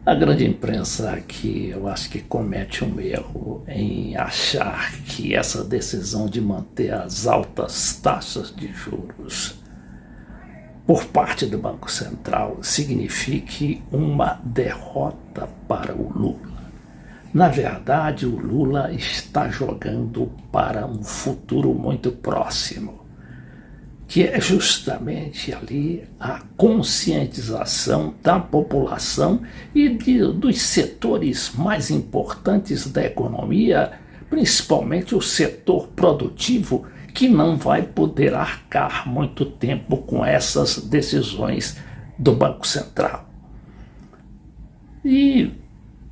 A grande imprensa aqui, eu acho que comete um erro em achar que essa decisão de manter as altas taxas de juros por parte do Banco Central signifique uma derrota para o Lula. Na verdade, o Lula está jogando para um futuro muito próximo, que é justamente ali a conscientização da população e dos setores mais importantes da economia, principalmente o setor produtivo, que não vai poder arcar muito tempo com essas decisões do Banco Central. E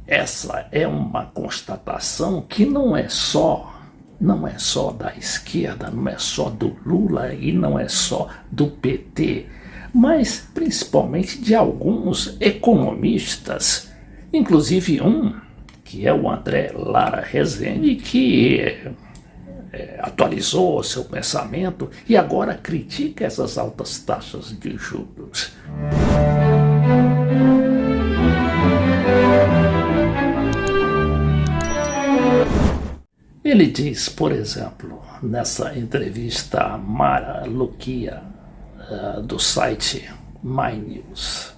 essa é uma constatação que não é só da esquerda, não é só do Lula e não é só do PT, mas principalmente de alguns economistas, inclusive um, que é o André Lara Rezende, que atualizou seu pensamento e agora critica essas altas taxas de juros. Ele diz, por exemplo, nessa entrevista a Mara Luquia, do site My News,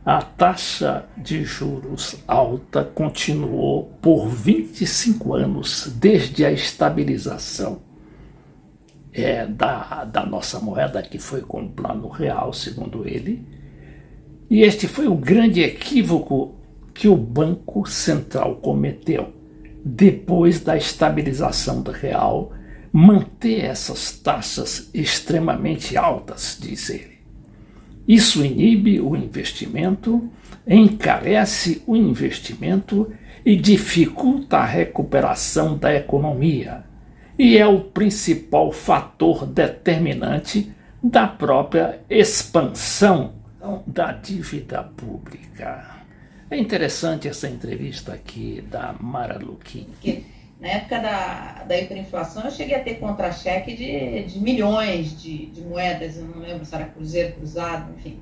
a taxa de juros alta continuou por 25 anos desde a estabilização da nossa moeda, que foi com o Plano Real, segundo ele. E este foi o grande equívoco que o Banco Central cometeu. Depois da estabilização do real, manter essas taxas extremamente altas, diz ele. Isso inibe o investimento, encarece o investimento e dificulta a recuperação da economia, e é o principal fator determinante da própria expansão da dívida pública. É interessante essa entrevista aqui da Mara Luquin. Na época da hiperinflação, eu cheguei a ter contra-cheque de milhões de moedas, eu não lembro se era cruzeiro, cruzado, enfim,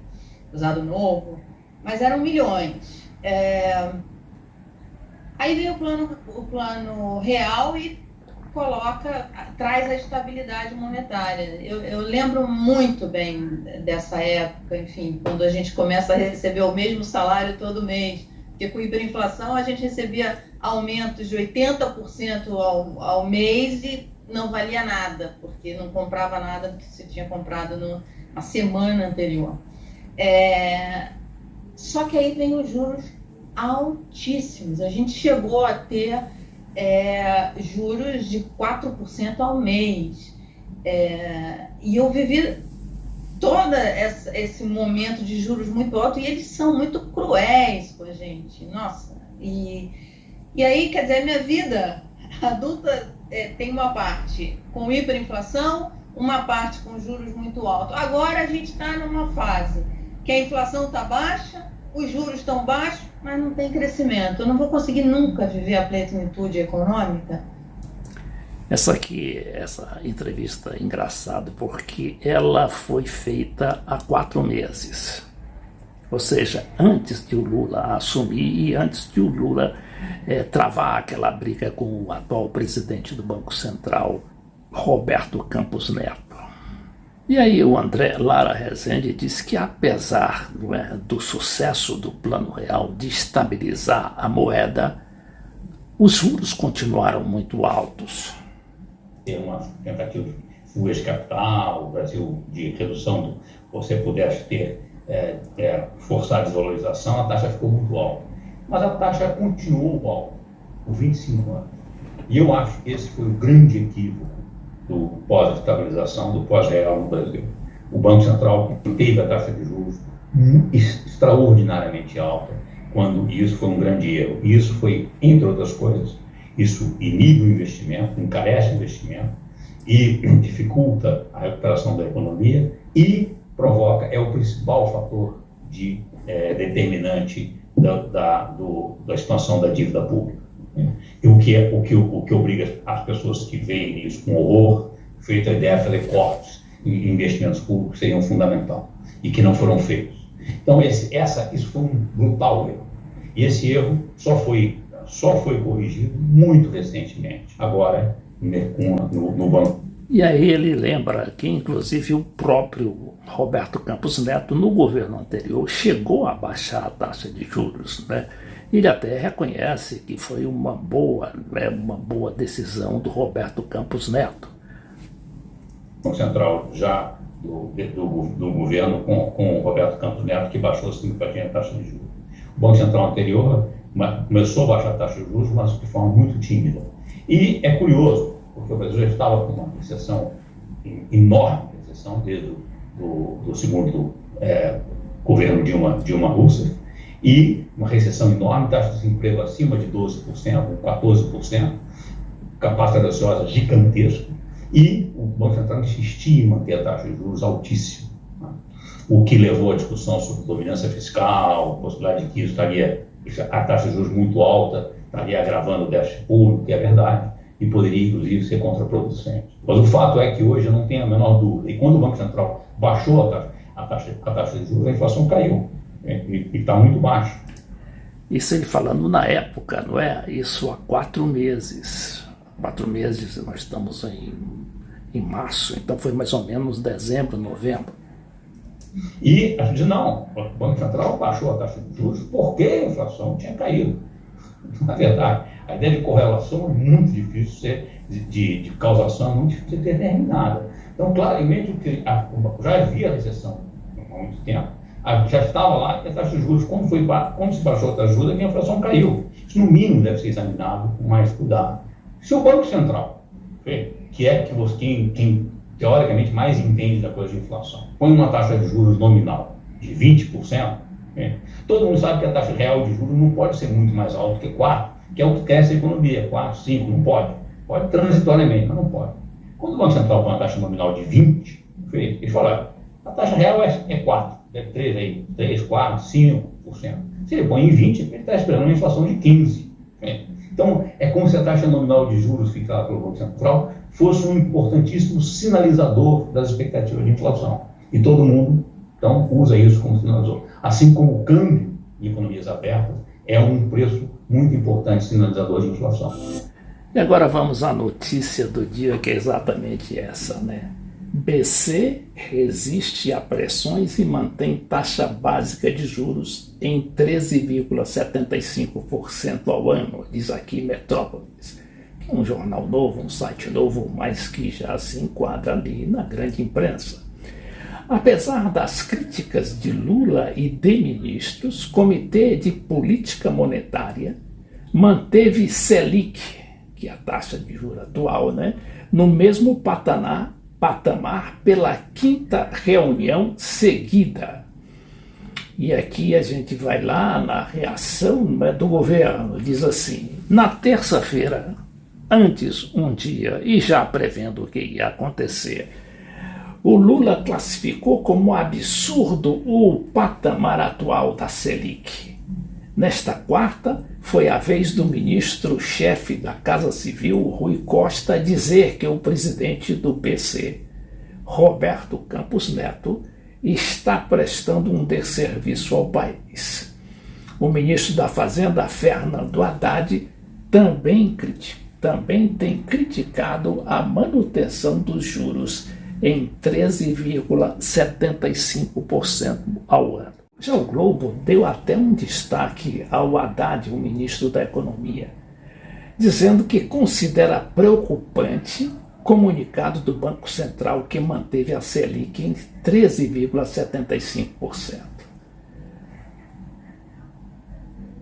cruzado novo, mas eram milhões. Aí veio o plano real e traz a estabilidade monetária. Eu lembro muito bem dessa época, enfim, quando a gente começa a receber o mesmo salário todo mês, porque com hiperinflação a gente recebia aumentos de 80% ao mês e não valia nada, porque não comprava nada do que se tinha comprado na semana anterior. Só que aí vem os juros altíssimos. A gente chegou a ter juros de 4% ao mês. E eu vivi todo esse momento de juros muito altos e eles são muito cruéis com a gente. Nossa! E aí, quer dizer, minha vida adulta tem uma parte com hiperinflação, uma parte com juros muito altos. Agora a gente está numa fase que a inflação está baixa, os juros estão baixos, mas não tem crescimento. Eu não vou conseguir nunca viver a plenitude econômica. Essa entrevista é engraçada porque ela foi feita há 4 meses. Ou seja, antes de o Lula assumir e antes de o Lula travar aquela briga com o atual presidente do Banco Central, Roberto Campos Neto. E aí o André Lara Rezende diz que apesar do sucesso do Plano Real de estabilizar a moeda, os juros continuaram muito altos. Ter uma tentativa de fuga de capital, o Brasil de redução, você pudesse ter, forçar a desvalorização, a taxa ficou muito alta. Mas a taxa continuou alta por 25 anos. E eu acho que esse foi o grande equívoco do pós-estabilização, do pós-real no Brasil. O Banco Central teve a taxa de juros extraordinariamente alta, e isso foi um grande erro. E isso foi, entre outras coisas, isso inibe o investimento, encarece o investimento e dificulta a recuperação da economia e é o principal fator determinante da expansão da dívida pública. E o que obriga as pessoas que veem isso com horror, feito a ideia de fazer cortes em investimentos públicos seriam fundamental e que não foram feitos. Então, isso foi um brutal erro. E esse erro só foi corrigido muito recentemente, agora no banco. E aí ele lembra que, inclusive, o próprio Roberto Campos Neto, no governo anterior, chegou a baixar a taxa de juros, né? Ele até reconhece que foi uma boa decisão do Roberto Campos Neto. O Banco Central já do governo com o Roberto Campos Neto, que baixou significativamente a taxa de juros. O Banco Central anterior começou a baixar a taxa de juros, mas de forma muito tímida. E é curioso, porque o Brasil já estava com uma recessão enorme, recessão desde do segundo governo Dilma Rousseff, e uma recessão enorme, taxa de desemprego acima de 12%, 14%, capacidade ociosa gigantesca, e o Banco Central insistia em manter a taxa de juros altíssima, né? O que levou à discussão sobre dominância fiscal, a possibilidade de que a taxa de juros muito alta estaria agravando o déficit público, que é verdade, e poderia, inclusive, ser contraproducente. Mas o fato é que hoje eu não tenho a menor dúvida, e quando o Banco Central baixou a taxa de juros, a inflação caiu, e está muito baixa. Isso ele falando na época, não é? Isso há 4 meses. 4 meses, nós estamos em março, então foi mais ou menos dezembro, novembro. E a gente diz, não, o Banco Central baixou a taxa de juros porque a inflação tinha caído. Na verdade, a ideia de correlação é muito difícil de causação, é muito difícil de ser determinada. Então, claramente, já havia recessão há muito tempo, já estava lá que a taxa de juros, quando se baixou a taxa de juros, a inflação caiu. Isso, no mínimo, deve ser examinado com mais cuidado. Se o Banco Central, que é quem teoricamente mais entende da coisa de inflação, põe uma taxa de juros nominal de 20%, todo mundo sabe que a taxa real de juros não pode ser muito mais alta que 4%, que é o que cresce a economia, 4%, 5%, não pode. Pode transitoriamente, mas não pode. Quando o Banco Central põe uma taxa nominal de 20%, eles falam, a taxa real é 4%, é 3%, 4%, 5%. Se ele põe em 20%, ele está esperando uma inflação de 15%. Então, é como se a taxa nominal de juros fixada pelo Banco Central fosse um importantíssimo sinalizador das expectativas de inflação. E todo mundo, então, usa isso como sinalizador. Assim como o câmbio em economias abertas é um preço muito importante sinalizador de inflação. E agora vamos à notícia do dia, que é exatamente essa, né? BC resiste a pressões e mantém taxa básica de juros em 13,75% ao ano, diz aqui Metrópolis. Um jornal novo, um site novo, mas que já se enquadra ali na grande imprensa. Apesar das críticas de Lula e de ministros, o Comitê de Política Monetária manteve Selic, que é a taxa de juros atual, né, no mesmo patamar pela 5ª reunião seguida. E aqui a gente vai lá na reação, né, do governo, diz assim: na terça-feira, antes um dia e já prevendo o que ia acontecer, o Lula classificou como absurdo o patamar atual da Selic. Nesta quarta, foi a vez do ministro-chefe da Casa Civil, Rui Costa, dizer que o presidente do BC, Roberto Campos Neto, está prestando um desserviço ao país. O ministro da Fazenda, Fernando Haddad, também tem criticado a manutenção dos juros em 13,75% ao ano. Já o Globo deu até um destaque ao Haddad, o ministro da Economia, dizendo que considera preocupante comunicado do Banco Central que manteve a Selic em 13,75%.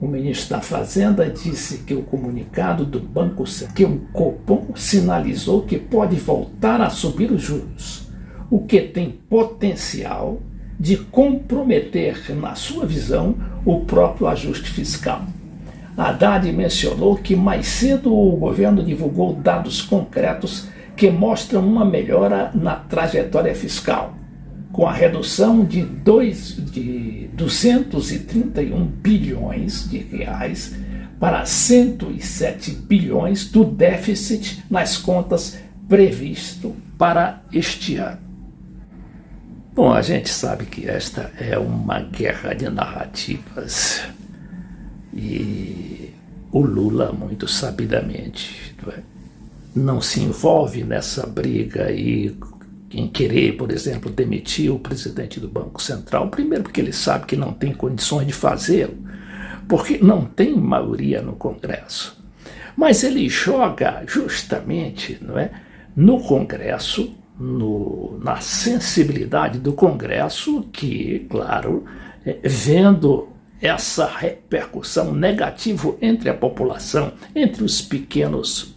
O ministro da Fazenda disse que o comunicado do Banco Central, que o Copom sinalizou que pode voltar a subir os juros, o que tem potencial de comprometer, na sua visão, o próprio ajuste fiscal. Haddad mencionou que mais cedo o governo divulgou dados concretos que mostram uma melhora na trajetória fiscal, com a redução de 231 bilhões de reais para 107 bilhões do déficit nas contas previsto para este ano. Bom, a gente sabe que esta é uma guerra de narrativas e o Lula, muito sabidamente, não se envolve nessa briga e em querer, por exemplo, demitir o presidente do Banco Central, primeiro porque ele sabe que não tem condições de fazê-lo, porque não tem maioria no Congresso. Mas ele joga justamente, no Congresso, na sensibilidade do Congresso, que, claro, vendo essa repercussão negativa entre a população, entre os pequenos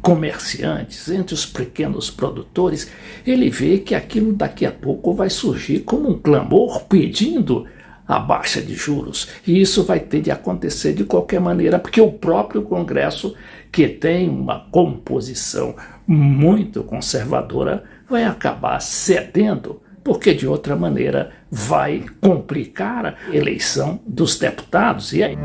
comerciantes, entre os pequenos produtores, ele vê que aquilo daqui a pouco vai surgir como um clamor pedindo a baixa de juros. E isso vai ter de acontecer de qualquer maneira, porque o próprio Congresso, que tem uma composição muito conservadora, vai acabar cedendo, porque de outra maneira vai complicar a eleição dos deputados. E aí